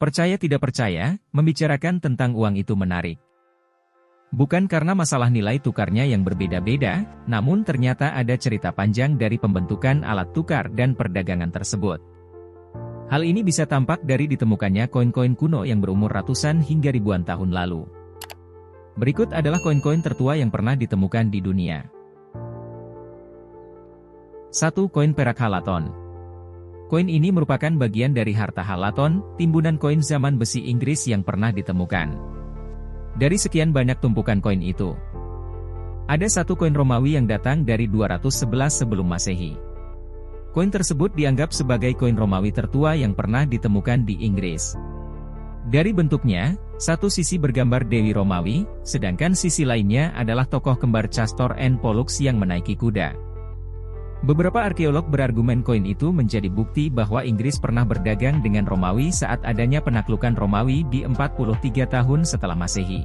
Percaya tidak percaya, membicarakan tentang uang itu menarik. Bukan karena masalah nilai tukarnya yang berbeda-beda, namun ternyata ada cerita panjang dari pembentukan alat tukar dan perdagangan tersebut. Hal ini bisa tampak dari ditemukannya koin-koin kuno yang berumur ratusan hingga ribuan tahun lalu. Berikut adalah koin-koin tertua yang pernah ditemukan di dunia. 1. Koin perak Halaton. Koin ini merupakan bagian dari harta Halaton, timbunan koin zaman besi Inggris yang pernah ditemukan. Dari sekian banyak tumpukan koin itu, ada satu koin Romawi yang datang dari 211 sebelum Masehi. Koin tersebut dianggap sebagai koin Romawi tertua yang pernah ditemukan di Inggris. Dari bentuknya, satu sisi bergambar Dewi Romawi, sedangkan sisi lainnya adalah tokoh kembar Castor and Pollux yang menaiki kuda. Beberapa arkeolog berargumen koin itu menjadi bukti bahwa Inggris pernah berdagang dengan Romawi saat adanya penaklukan Romawi di 43 tahun setelah Masehi.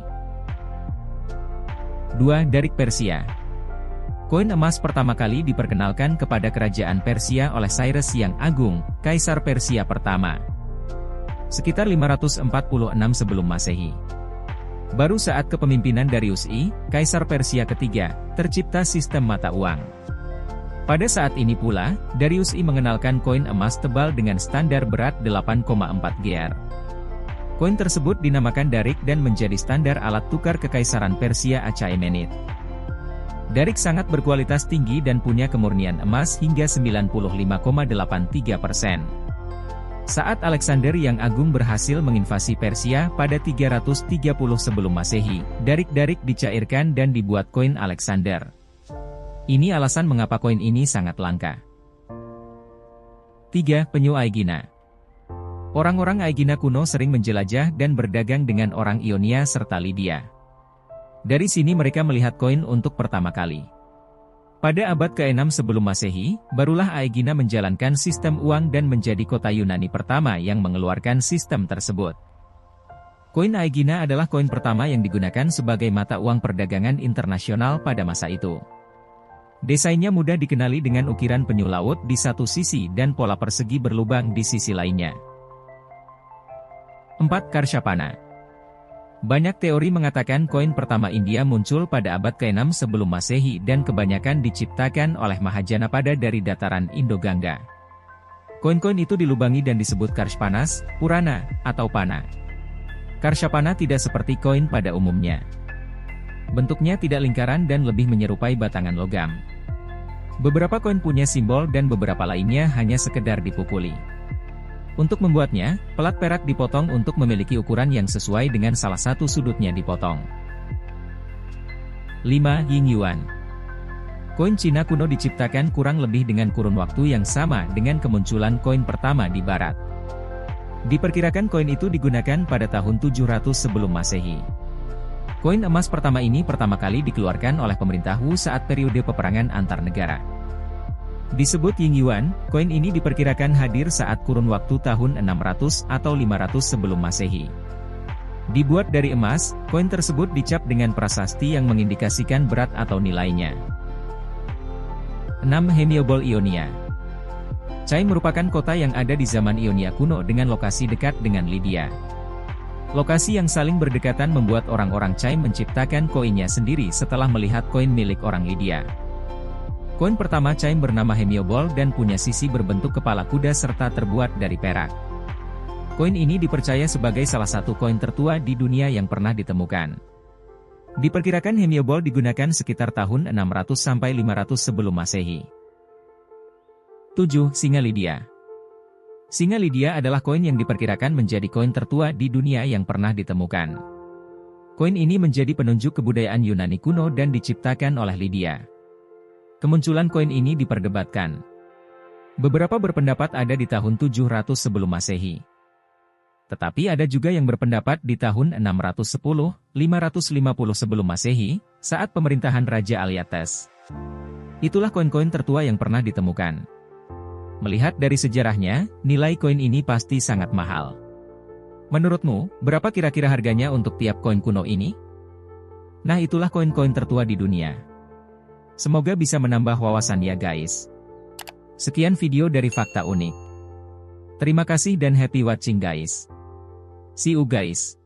2. Darik Persia. Koin emas pertama kali diperkenalkan kepada kerajaan Persia oleh Cyrus yang Agung, Kaisar Persia pertama, sekitar 546 sebelum Masehi. Baru saat kepemimpinan Darius I, Kaisar Persia ketiga, tercipta sistem mata uang. Pada saat ini pula, Darius I mengenalkan koin emas tebal dengan standar berat 8,4 GR. Koin tersebut dinamakan darik dan menjadi standar alat tukar Kekaisaran Persia Achaemenid. Darik sangat berkualitas tinggi dan punya kemurnian emas hingga 95,83%. Saat Alexander yang Agung berhasil menginvasi Persia pada 330 sebelum Masehi, darik-darik dicairkan dan dibuat koin Alexander. Ini alasan mengapa koin ini sangat langka. 3. Penyu Aegina. Orang-orang Aegina kuno sering menjelajah dan berdagang dengan orang Ionia serta Lydia. Dari sini mereka melihat koin untuk pertama kali. Pada abad ke-6 sebelum Masehi, barulah Aegina menjalankan sistem uang dan menjadi kota Yunani pertama yang mengeluarkan sistem tersebut. Koin Aegina adalah koin pertama yang digunakan sebagai mata uang perdagangan internasional pada masa itu. Desainnya mudah dikenali dengan ukiran penyu laut di satu sisi dan pola persegi berlubang di sisi lainnya. 4. Karshapana. Banyak teori mengatakan koin pertama India muncul pada abad ke-6 sebelum Masehi dan kebanyakan diciptakan oleh Mahajanapada dari dataran Indo-Gangga. Koin-koin itu dilubangi dan disebut Karshpanas, Purana, atau Pana. Karshapana tidak seperti koin pada umumnya. Bentuknya tidak lingkaran dan lebih menyerupai batangan logam. Beberapa koin punya simbol dan beberapa lainnya hanya sekedar dipukuli. Untuk membuatnya, pelat perak dipotong untuk memiliki ukuran yang sesuai dengan salah satu sudutnya dipotong. 5. Ying Yuan. Koin Cina kuno diciptakan kurang lebih dengan kurun waktu yang sama dengan kemunculan koin pertama di Barat. Diperkirakan koin itu digunakan pada tahun 700 sebelum Masehi. Koin emas pertama ini pertama kali dikeluarkan oleh pemerintah Wu saat periode peperangan antar negara. Disebut Ying Yuan, koin ini diperkirakan hadir saat kurun waktu tahun 600 atau 500 sebelum Masehi. Dibuat dari emas, koin tersebut dicap dengan prasasti yang mengindikasikan berat atau nilainya. 6. Heliobol Ionia. Chai merupakan kota yang ada di zaman Ionia kuno dengan lokasi dekat dengan Lydia. Lokasi yang saling berdekatan membuat orang-orang Chai menciptakan koinnya sendiri setelah melihat koin milik orang Lydia. Koin pertama Chai bernama Heliobol dan punya sisi berbentuk kepala kuda serta terbuat dari perak. Koin ini dipercaya sebagai salah satu koin tertua di dunia yang pernah ditemukan. Diperkirakan Heliobol digunakan sekitar tahun 600 sampai 500 sebelum Masehi. 7. Singa Lydia. Singa Lydia adalah koin yang diperkirakan menjadi koin tertua di dunia yang pernah ditemukan. Koin ini menjadi penunjuk kebudayaan Yunani kuno dan diciptakan oleh Lydia. Kemunculan koin ini diperdebatkan. Beberapa berpendapat ada di tahun 700 sebelum Masehi. Tetapi ada juga yang berpendapat di tahun 610, 550 sebelum Masehi, saat pemerintahan Raja Alyattes. Itulah koin-koin tertua yang pernah ditemukan. Melihat dari sejarahnya, nilai koin ini pasti sangat mahal. Menurutmu, berapa kira-kira harganya untuk tiap koin kuno ini? Nah, itulah koin-koin tertua di dunia. Semoga bisa menambah wawasan ya guys. Sekian video dari Fakta Unik. Terima kasih dan happy watching guys. See you guys.